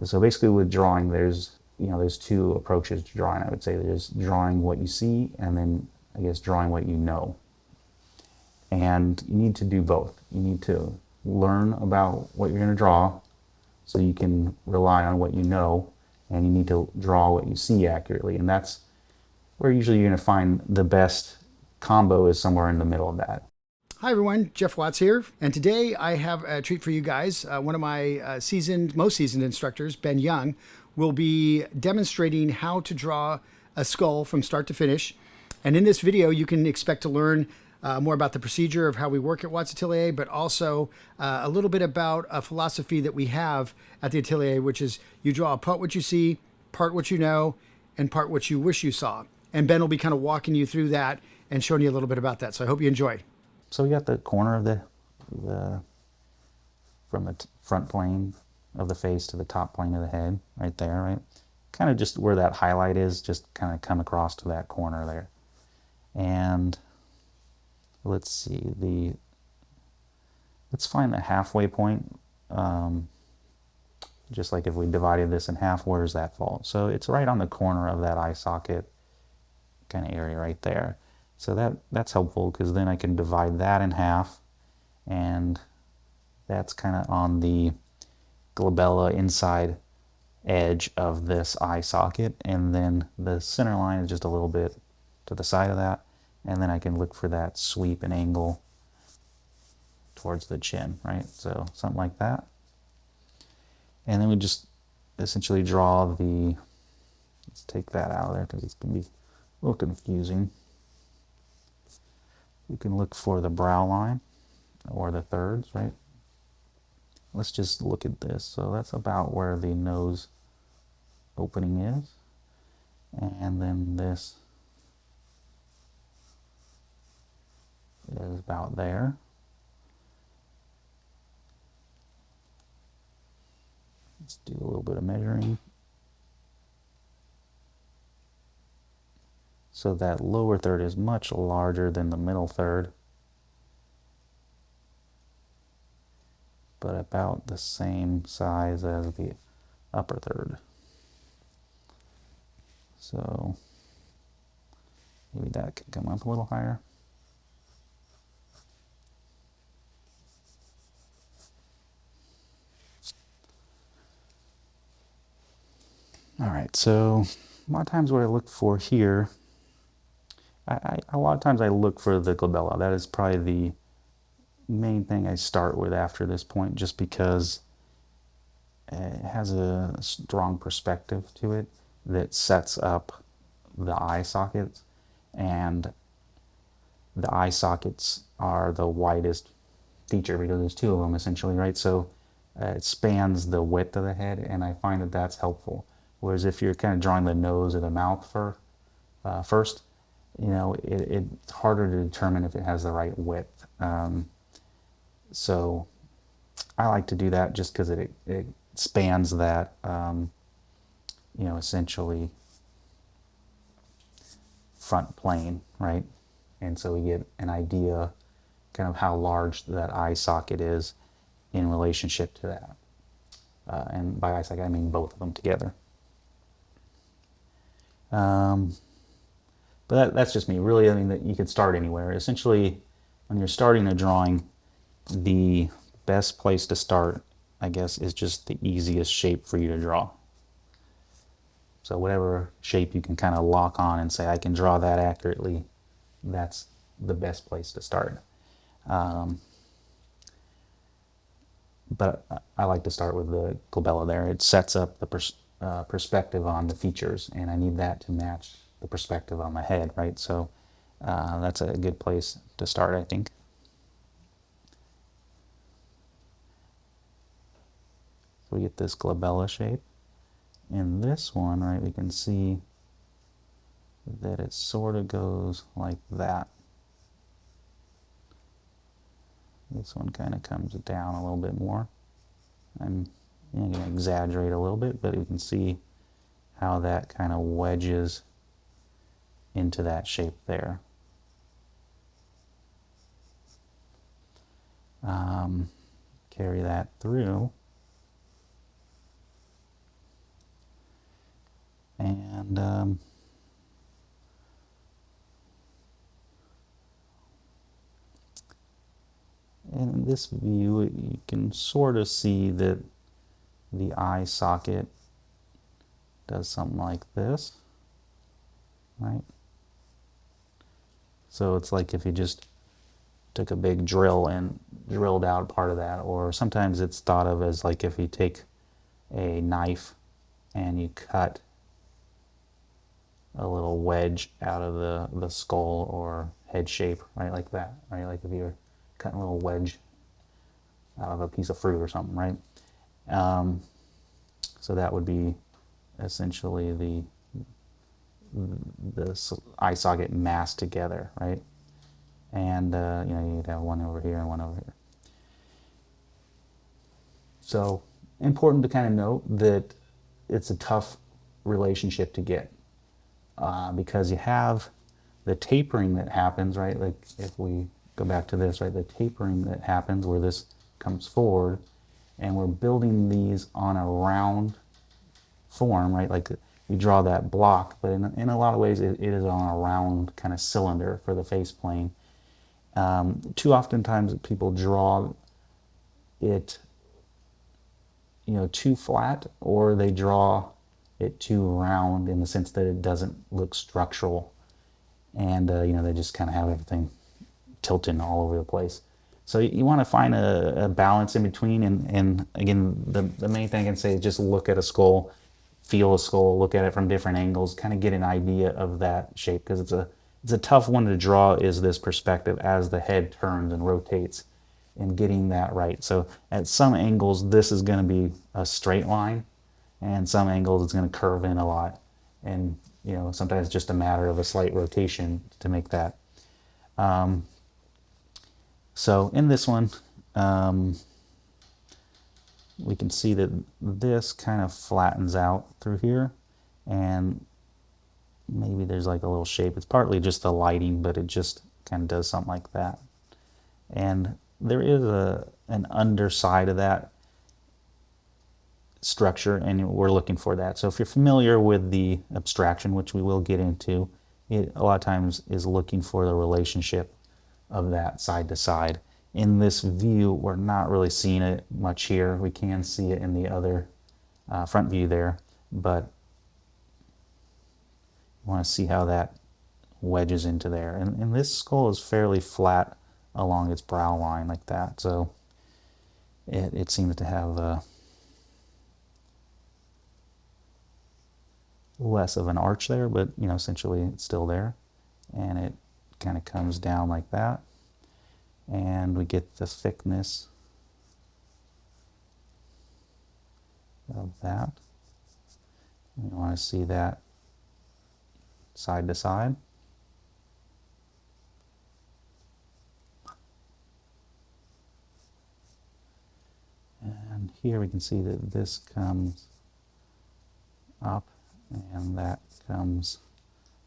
So basically with drawing, there's two approaches to drawing. I would say there's drawing what you see, and then I guess drawing what you know. And you need to do both. You need to learn about what you're going to draw so you can rely on what you know, and you need to draw what you see accurately. And that's where usually you're going to find the best combo is somewhere in the middle of that. Hi everyone, Jeff Watts here, and today I have a treat for you guys. One of my most seasoned instructors, Ben Young, will be demonstrating how to draw a skull from start to finish. And in this video, you can expect to learn more about the procedure of how we work at Watts Atelier, but also a little bit about a philosophy that we have at the Atelier, which is you draw part what you see, part what you know, and part what you wish you saw. And Ben will be kind of walking you through that and showing you a little bit about that. So I hope you enjoy. So we got the corner of the from the front plane of the face to the top plane of the head right there, right? Kind of just where that highlight is, just kind of come across to that corner there. And let's see, let's find the halfway point. Just like if we divided this in half, where does that fall? So it's right on the corner of that eye socket kind of area right there. So that's helpful because then I can divide that in half, and that's kind of on the glabella inside edge of this eye socket, and then the center line is just a little bit to the side of that, and then I can look for that sweep and angle towards the chin, right? So something like that. And then we just essentially draw let's take that out of there because it's going to be a little confusing. You can look for the brow line or the thirds, right? Let's just look at this. So that's about where the nose opening is. And then this is about there. Let's do a little bit of measuring. So that lower third is much larger than the middle third, but about the same size as the upper third. So maybe that can come up a little higher. All right, so a lot of times what I look for here, a lot of times I look for the glabella. That is probably the main thing I start with after this point, just because it has a strong perspective to it that sets up the eye sockets, and the eye sockets are the widest feature because there's two of them essentially, right? So it spans the width of the head, and I find that that's helpful. Whereas if you're kind of drawing the nose or the mouth first, it's harder to determine if it has the right width. So I like to do that just because it spans that, essentially front plane, right? And so we get an idea kind of how large that eye socket is in relationship to that. And by eye socket, I mean both of them together. But that's just me. Really, I mean, that you could start anywhere. Essentially, when you're starting a drawing, the best place to start, I guess, is just the easiest shape for you to draw. So whatever shape you can kind of lock on and say, I can draw that accurately, that's the best place to start. But I like to start with the glabella there. It sets up the perspective on the features, and I need that to match the perspective on the head, right? So that's a good place to start, I think. So we get this glabella shape. In this one, right, we can see that it sort of goes like that. This one kind of comes down a little bit more. I'm going to exaggerate a little bit, but you can see how that kind of wedges into that shape there. Carry that through. And in this view, you can sort of see that the eye socket does something like this, right? So it's like if you just took a big drill and drilled out part of that, or sometimes it's thought of as like if you take a knife and you cut a little wedge out of the skull or head shape, right, like that, right? Like if you're cutting a little wedge out of a piece of fruit or something, right? So that would be essentially the eye socket massed together, right? And you know, you'd have one over here and one over here. So important to kind of note that it's a tough relationship to get because you have the tapering that happens, right? Like if we go back to this, right? The tapering that happens where this comes forward, and we're building these on a round form, right? Like we draw that block, but in a lot of ways it is on a round kind of cylinder for the face plane. Too often times people draw it, you know, too flat, or they draw it too round in the sense that it doesn't look structural, and you know, they just kind of have everything tilting all over the place. So you want to find a balance in between, and again, the main thing I can say is just look at a skull, feel a skull, look at it from different angles, kind of get an idea of that shape, because it's a tough one to draw, is this perspective as the head turns and rotates, and getting that right. So at some angles this is going to be a straight line, and some angles it's going to curve in a lot, and you know, sometimes it's just a matter of a slight rotation to make that. So in this one, we can see that this kind of flattens out through here, and maybe there's like a little shape. It's partly just the lighting, but it just kind of does something like that. And there is an underside of that structure, and we're looking for that. So if you're familiar with the abstraction, which we will get into, it a lot of times is looking for the relationship of that side to side. In this view, we're not really seeing it much here. We can see it in the other front view there, but you want to see how that wedges into there. And this skull is fairly flat along its brow line like that, so it seems to have less of an arch there, but you know, essentially it's still there, and it kind of comes down like that, and we get the thickness of that. We want to see that side to side. And here we can see that this comes up and that comes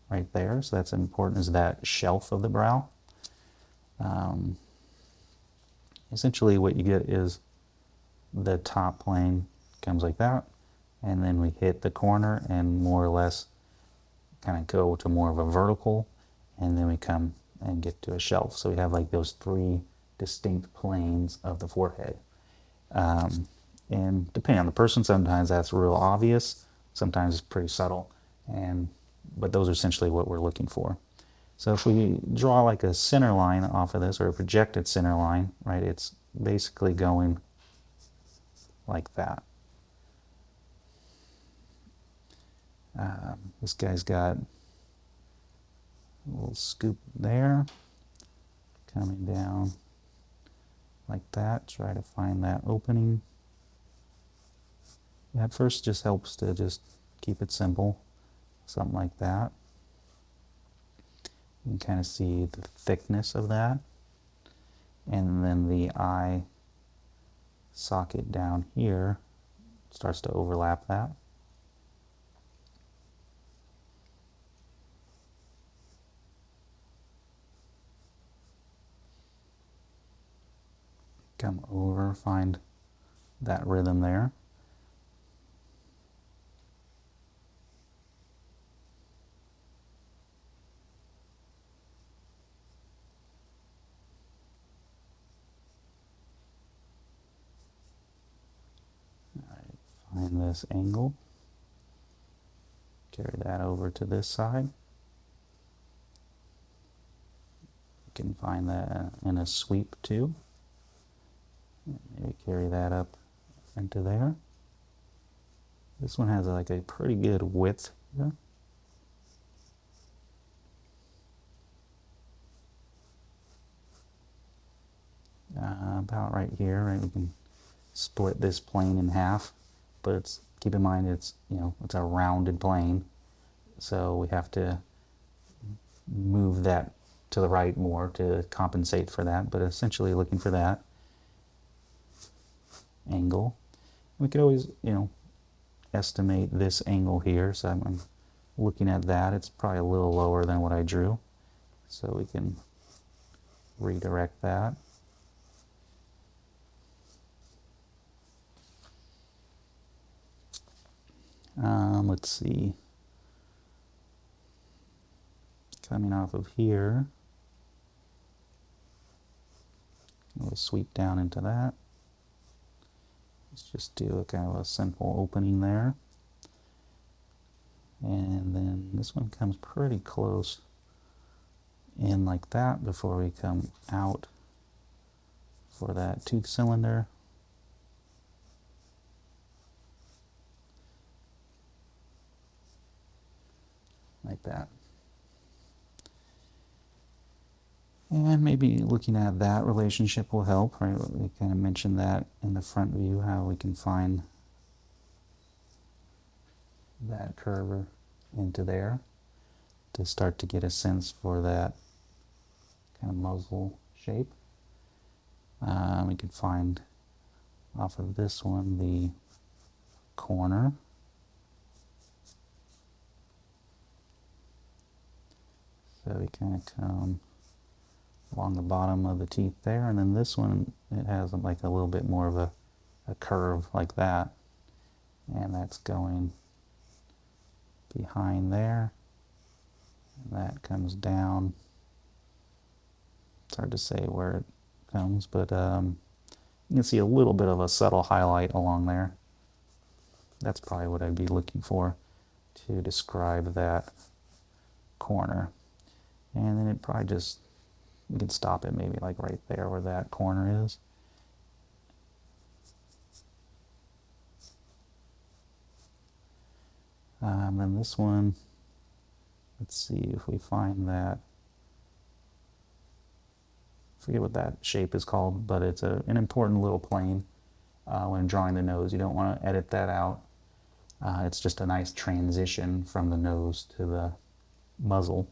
right there. So that's important, is that shelf of the brow. Essentially what you get is the top plane comes like that, and then we hit the corner and more or less kind of go to more of a vertical, and then we come and get to a shelf. So we have like those three distinct planes of the forehead. And depending on the person, sometimes that's real obvious, sometimes it's pretty subtle, but those are essentially what we're looking for. So if we draw like a center line off of this, or a projected center line, right, it's basically going like that. This guy's got a little scoop there, coming down like that. Try to find that opening. At first just helps to just keep it simple, something like that. You can kind of see the thickness of that, and then the eye socket down here starts to overlap that. Come over, find that rhythm there. Find this angle. Carry that over to this side. You can find that in a sweep too. Maybe carry that up into there. This one has like a pretty good width here. About right here, right? We can split this plane in half, but it's, keep in mind it's, you know, it's a rounded plane, so we have to move that to the right more to compensate for that, but essentially looking for that angle. We could always, you know, estimate this angle here, so I'm looking at that. It's probably a little lower than what I drew, so we can redirect that. Let's see. Coming off of here, we'll sweep down into that. Let's just do a kind of a simple opening there. And then this one comes pretty close in like that before we come out for that tooth cylinder. Like that. And maybe looking at that relationship will help, right? We kind of mentioned that in the front view, how we can find that curve into there to start to get a sense for that kind of muzzle shape. We can find off of this one the corner. So we kind of come along the bottom of the teeth there, and then this one, it has like a little bit more of a curve like that, and that's going behind there, and that comes down. It's hard to say where it comes, but you can see a little bit of a subtle highlight along there. That's probably what I'd be looking for to describe that corner. And then it probably just, you can stop it maybe like right there where that corner is. Then this one, let's see if we find that, I forget what that shape is called, but it's an important little plane when drawing the nose. You don't want to edit that out. It's just a nice transition from the nose to the muzzle.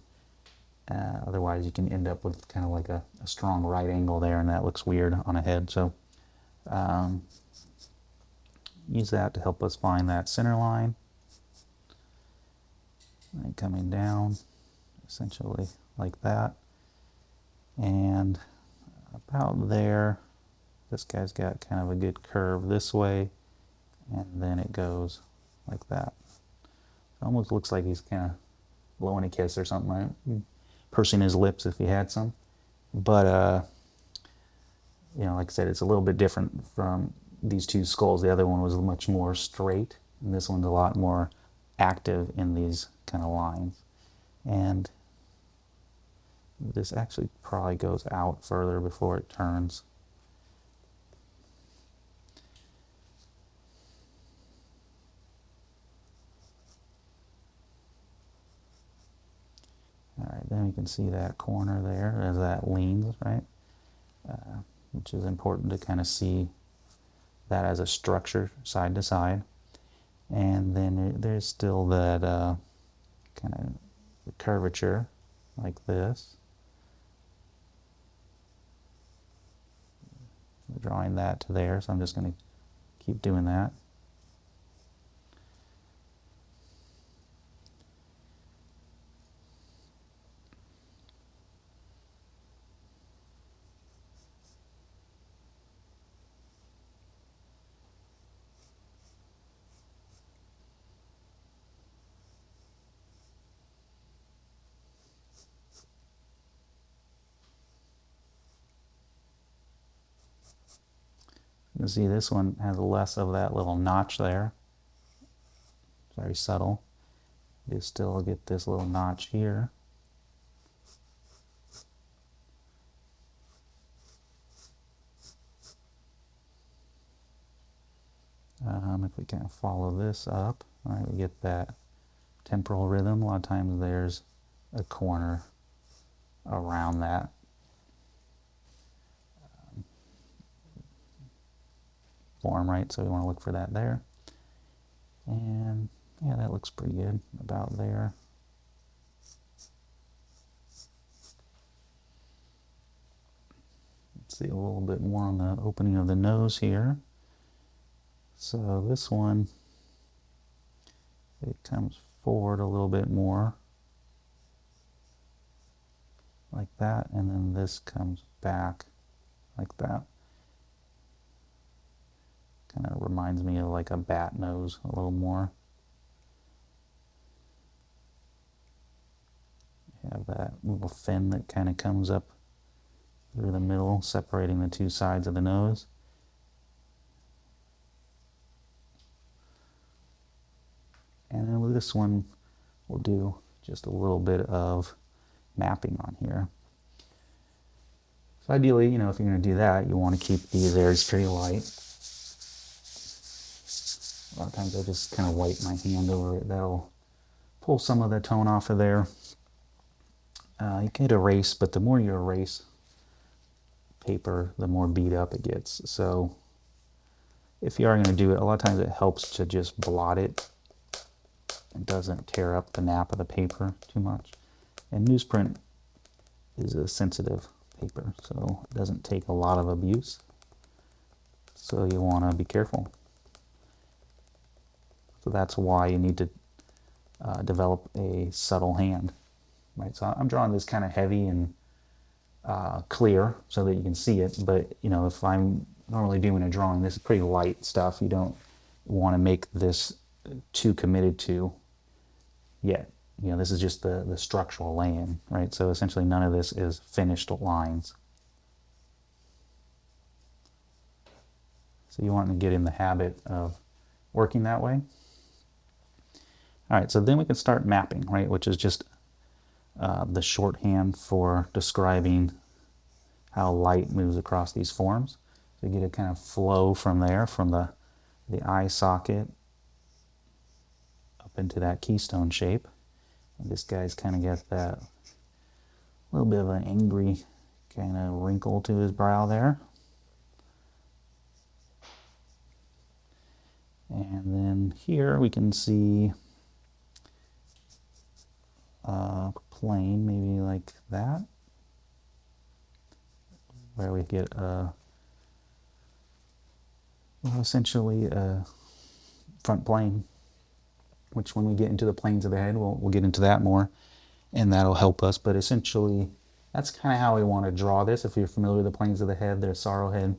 Otherwise you can end up with kind of like a strong right angle there, and that looks weird on a head. So use that to help us find that center line. And coming down essentially like that. And about there, this guy's got kind of a good curve this way, and then it goes like that. It almost looks like he's kind of blowing a kiss or something, like pursing his lips if he had some. But you know, like I said, it's a little bit different from these two skulls. The other one was much more straight, and this one's a lot more active in these kind of lines. And this actually probably goes out further before it turns. All right, then we can see that corner there as that leans, right? Which is important to kind of see that as a structure side to side. And then there's still that kind of curvature like this. Drawing that to there, so I'm just going to keep doing that. You can see this one has less of that little notch there. very subtle. You still get this little notch here. If we kind of follow this up, all right, we get that temporal rhythm. A lot of times there's a corner around that. Form, right? So we want to look for that there. And yeah, that looks pretty good about there. Let's see a little bit more on the opening of the nose here. So this one, it comes forward a little bit more like that, and then this comes back like that. Kind of reminds me of like a bat nose a little more. You have that little fin that kind of comes up through the middle, separating the two sides of the nose. And then with this one, we'll do just a little bit of mapping on here. So ideally, you know, if you're going to do that, you want to keep these areas pretty light. A lot of times I just kind of wipe my hand over it. That'll pull some of the tone off of there. You can erase, but the more you erase paper, the more beat up it gets. So if you are going to do it, a lot of times it helps to just blot it. It doesn't tear up the nap of the paper too much. And newsprint is a sensitive paper, so it doesn't take a lot of abuse. So you want to be careful. So that's why you need to develop a subtle hand, right? So I'm drawing this kind of heavy and clear so that you can see it, but you know, if I'm normally doing a drawing, this is pretty light stuff. You don't want to make this too committed to yet. You know, this is just the structural laying, right? So essentially none of this is finished lines. So you want to get in the habit of working that way. All right, so then we can start mapping, right? Which is just the shorthand for describing how light moves across these forms. So you get a kind of flow from there, from the eye socket up into that keystone shape. And this guy's kind of got that little bit of an angry kind of wrinkle to his brow there. And then here we can see a plane, maybe like that, where we get essentially a front plane, which when we get into the planes of the head, we'll get into that more, and that'll help us. But essentially, that's kind of how we want to draw this. If you're familiar with the planes of the head, there's sorrow head.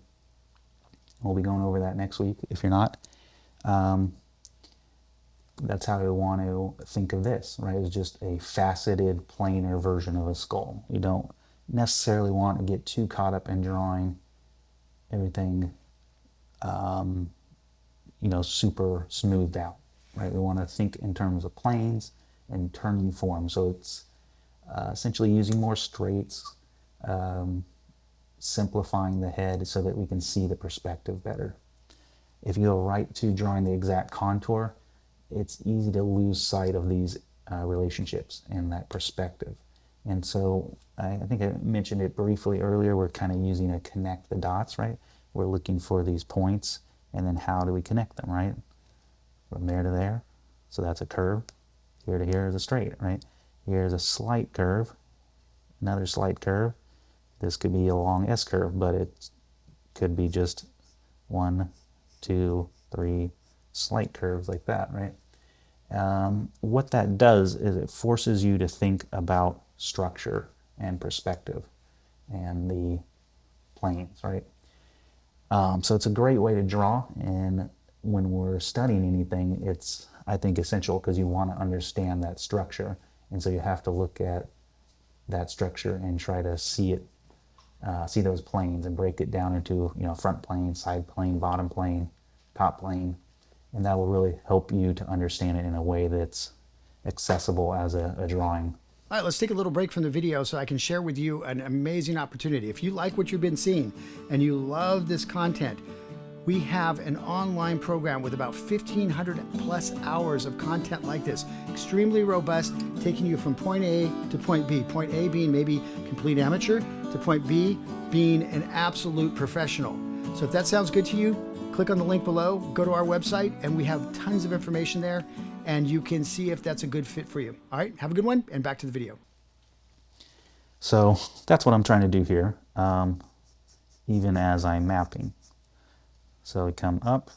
We'll be going over that next week if you're not. That's how we want to think of this, right? It's just a faceted, planar version of a skull. You don't necessarily want to get too caught up in drawing everything, you know, super smoothed out, right? We want to think in terms of planes and turning forms. So it's essentially using more straights, simplifying the head so that we can see the perspective better. If you go right to drawing the exact contour, it's easy to lose sight of these relationships and that perspective. And so I think I mentioned it briefly earlier, we're kind of using to connect the dots, right? We're looking for these points, and then how do we connect them, right? From there to there, so that's a curve. Here to here is a straight, right? Here's a slight curve, another slight curve. This could be a long S curve, but it could be just 1, 2, 3 slight curves like that, right? What that does is it forces you to think about structure and perspective and the planes, right? So it's a great way to draw, and when we're studying anything, it's, I think, essential because you want to understand that structure, and so you have to look at that structure and try to see it, see those planes and break it down into, you know, front plane, side plane, bottom plane, top plane, and that will really help you to understand it in a way that's accessible as a drawing. All right, let's take a little break from the video so I can share with you an amazing opportunity. If you like what you've been seeing and you love this content, we have an online program with about 1,500 plus hours of content like this. Extremely robust, taking you from point A to point B. Point A being maybe complete amateur, to point B being an absolute professional. So if that sounds good to you, click on the link below, go to our website, and we have tons of information there, and you can see if that's a good fit for you. All right, have a good one, and back to the video. So that's what I'm trying to do here, even as I'm mapping. So we come up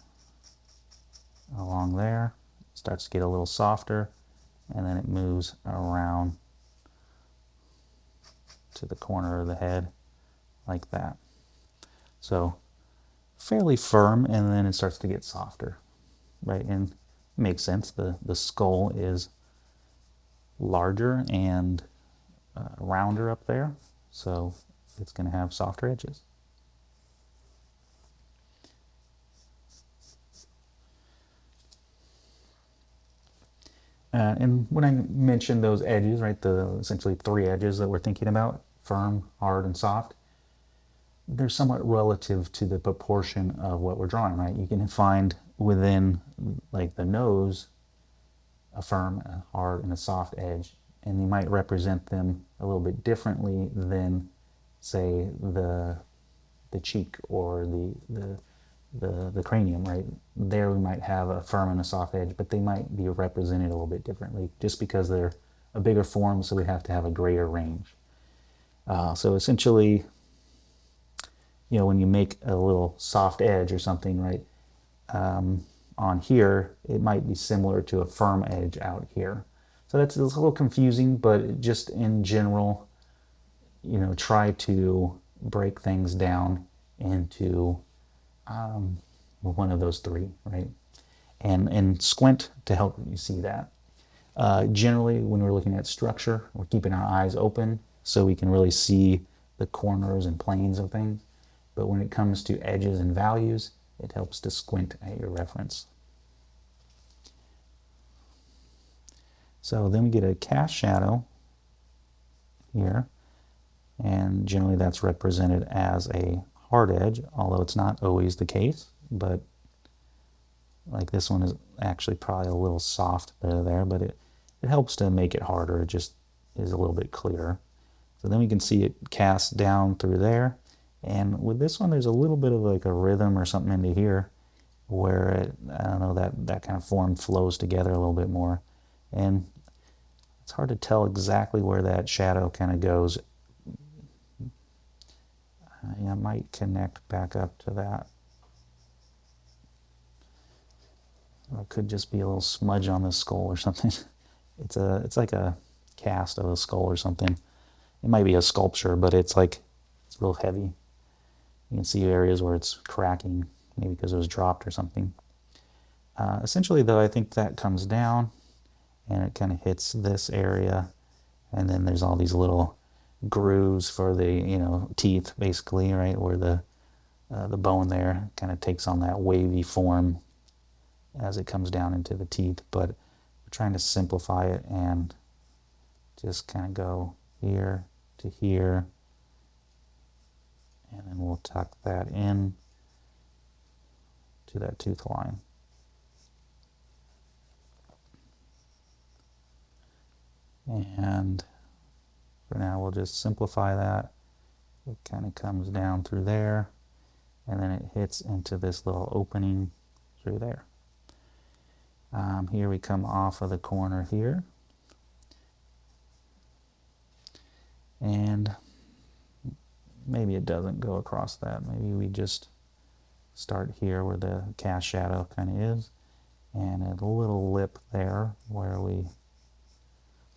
along there, starts to get a little softer, and then it moves around to the corner of the head like that. So fairly firm, and then it starts to get softer, right? And it makes sense. The skull is larger and rounder up there, so it's going to have softer edges. And when I mentioned those edges, right, the essentially three edges that we're thinking about, firm, hard, and soft, they're somewhat relative to the proportion of what we're drawing, right? You can find within, like, the nose a firm, a hard, and a soft edge, and you might represent them a little bit differently than, say, the cheek or the cranium, right? There we might have a firm and a soft edge, but they might be represented a little bit differently just because they're a bigger form, so we have to have a greater range. So essentially, you know, when you make a little soft edge or something, right, on here, it might be similar to a firm edge out here. So that's a little confusing, but just in general, you know, try to break things down into one of those three, right? And squint to help you see that. Generally, when we're looking at structure, we're keeping our eyes open so we can really see the corners and planes of things. But when it comes to edges and values, it helps to squint at your reference. So then we get a cast shadow here, and generally that's represented as a hard edge, although it's not always the case, but like this one is actually probably a little soft there, but it helps to make it harder. It just is a little bit clearer. So then we can see it cast down through there, and with this one there's a little bit of like a rhythm or something into here where it, I don't know, that kind of form flows together a little bit more, and it's hard to tell exactly where that shadow kind of goes. I might connect back up to that. Or it could just be a little smudge on the skull or something. It's like a cast of a skull or something. It might be a sculpture, but it's real heavy. You can see areas where it's cracking, maybe because it was dropped or something. Essentially, though, I think that comes down and it kind of hits this area, and then there's all these little grooves for the, you know, teeth, basically, right, where the bone there kind of takes on that wavy form as it comes down into the teeth. But we're trying to simplify it and just kind of go here to here, and then we'll tuck that in to that tooth line. And for now we'll just simplify that. It kind of comes down through there, and then it hits into this little opening through there. Here we come off of the corner here, and maybe it doesn't go across that. Maybe we just start here where the cast shadow kind of is, and a little lip there where we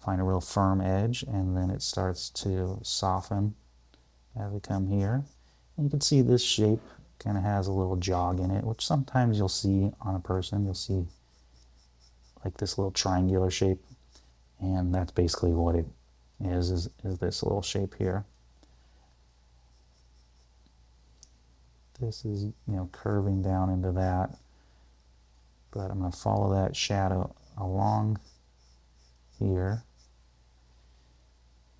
find a real firm edge, and then it starts to soften as we come here. And you can see this shape kind of has a little jog in it, which sometimes you'll see on a person. You'll see like this little triangular shape, and that's basically what it is this little shape here. This is, you know, curving down into that, but I'm going to follow that shadow along here,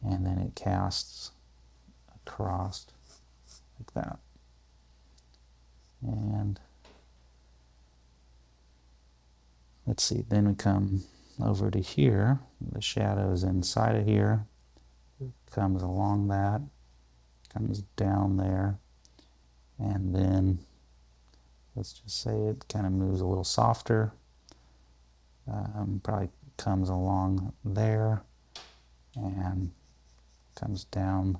and then it casts across like that. And let's see, then we come over to here, the shadow is inside of here, comes along that, comes down there, and then let's just say it kind of moves a little softer, probably comes along there and comes down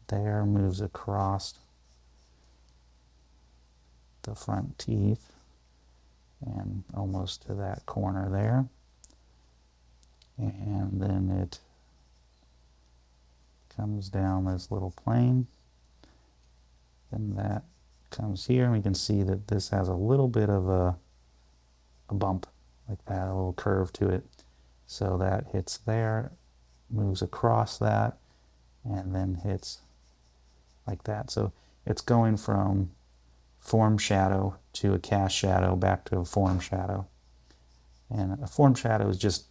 there, moves across the front teeth and almost to that corner there, and then it comes down this little plane, and that comes here, and we can see that this has a little bit of a bump like that, a little curve to it. So that hits there, moves across that, and then hits like that. So it's going from form shadow to a cast shadow back to a form shadow. And a form shadow is just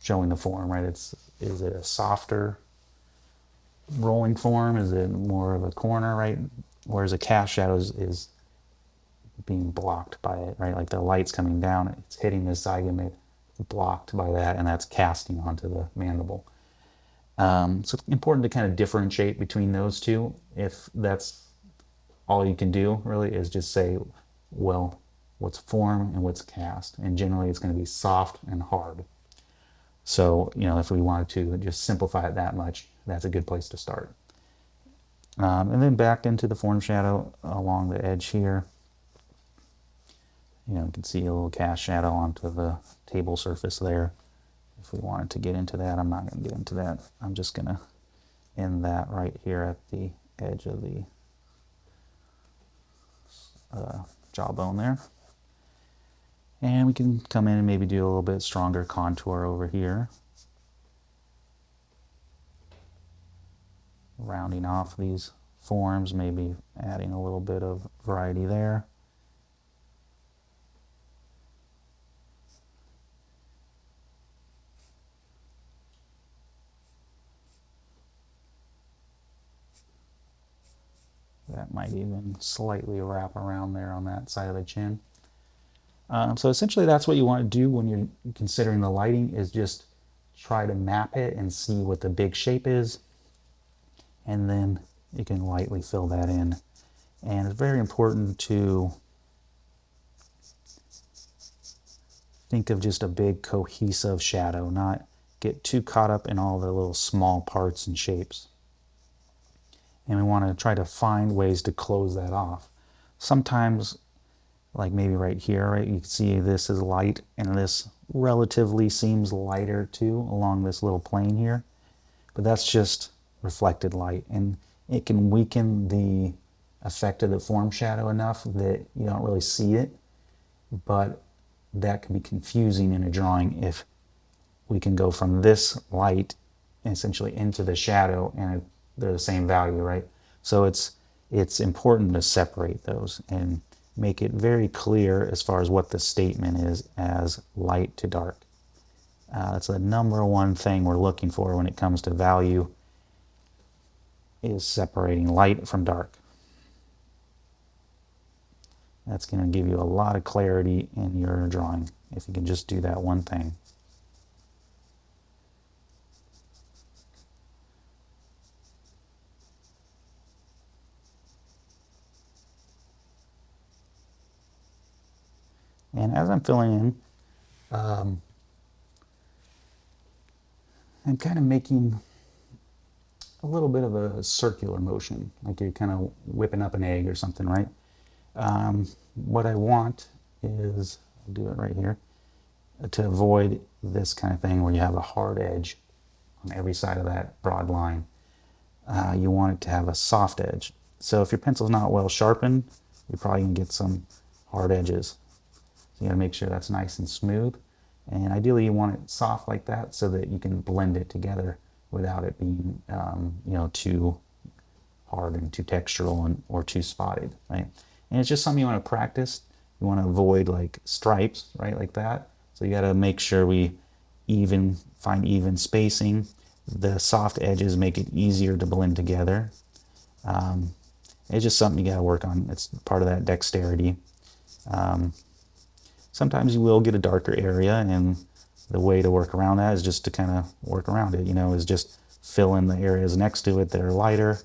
showing the form, right? Is it a softer rolling form? Is it more of a corner, right? Whereas a cast shadow is being blocked by it, right? Like the light's coming down, it's hitting the zygomate, blocked by that, and that's casting onto the mandible. So it's important to kind of differentiate between those two. If that's all you can do, really, is just say, well, what's form and what's cast? And generally it's going to be soft and hard. So, you know, if we wanted to just simplify it that much, that's a good place to start. And then back into the form shadow along the edge here. You know, you can see a little cast shadow onto the table surface there. If we wanted to get into that, I'm not going to get into that. I'm just going to end that right here at the edge of the jawbone there. And we can come in and maybe do a little bit stronger contour over here, rounding off these forms, maybe adding a little bit of variety there. That might even slightly wrap around there on that side of the chin. So essentially that's what you want to do when you're considering the lighting, is just try to map it and see what the big shape is, and then you can lightly fill that in. And it's very important to think of just a big cohesive shadow, not get too caught up in all the little small parts and shapes. And we want to try to find ways to close that off. Sometimes, like maybe right here, right, you can see this is light, and this relatively seems lighter too along this little plane here, but that's just reflected light, and it can weaken the effect of the form shadow enough that you don't really see it, but that can be confusing in a drawing if we can go from this light essentially into the shadow and they're the same value, right? So it's important to separate those and make it very clear as far as what the statement is as light to dark. That's the number one thing we're looking for when it comes to value, is separating light from dark. That's going to give you a lot of clarity in your drawing if you can just do that one thing. And as I'm filling in, I'm kind of making a little bit of a circular motion, like you're kind of whipping up an egg or something, right? What I want is, I'll do it right here, to avoid this kind of thing where you have a hard edge on every side of that broad line. You want it to have a soft edge. So if your pencil's not well sharpened, you're probably going to get some hard edges. So you got to make sure that's nice and smooth. And ideally you want it soft like that so that you can blend it together without it being you know, too hard and too textural or too spotted, right? And it's just something you want to practice We want to avoid like stripes, right, like that. So you got to make sure we find even spacing. The soft edges make it easier to blend together. It's just something you got to work on. It's part of that dexterity. Sometimes you will get a darker area, and the way to work around that is just to kind of work around it, is just fill in the areas next to it that are lighter,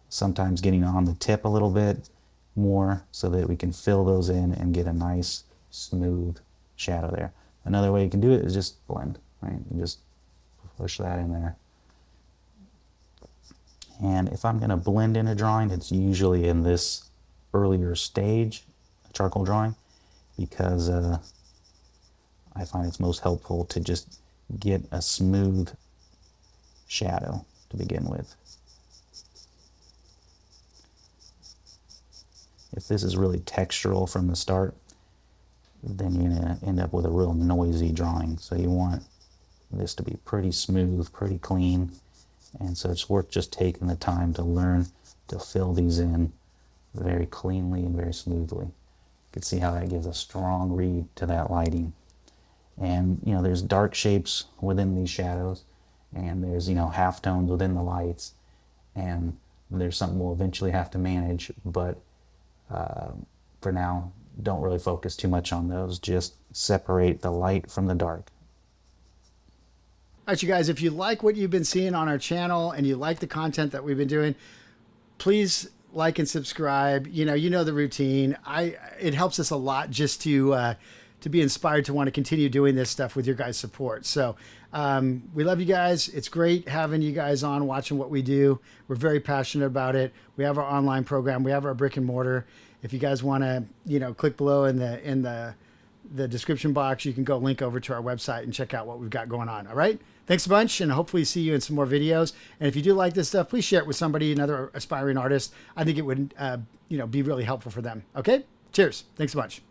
sometimes getting on the tip a little bit more so that we can fill those in and get a nice smooth shadow there. Another way you can do it is just blend, right? You just push that in there. And if I'm going to blend in a drawing, it's usually in this earlier stage, charcoal drawing, because I find it's most helpful to just get a smooth shadow to begin with. If this is really textural from the start, then you're going to end up with a real noisy drawing. So you want this to be pretty smooth, pretty clean. And so it's worth just taking the time to learn to fill these in very cleanly and very smoothly. You can see how that gives a strong read to that lighting. And there's dark shapes within these shadows, and there's halftones within the lights, and there's something we'll eventually have to manage, but for now, don't really focus too much on those. Just separate the light from the dark. All right, you guys, if you like what you've been seeing on our channel and you like the content that we've been doing, please like and subscribe. You know the routine. It helps us a lot just to be inspired to want to continue doing this stuff with your guys' support. So we love you guys. It's great having you guys on, watching what we do. We're very passionate about it. We have our online program. We have our brick and mortar. If you guys want to, click below in the description box, you can go link over to our website and check out what we've got going on. All right. Thanks a bunch, and hopefully see you in some more videos. And if you do like this stuff, please share it with somebody, another aspiring artist. I think it would, be really helpful for them. Okay. Cheers. Thanks a bunch.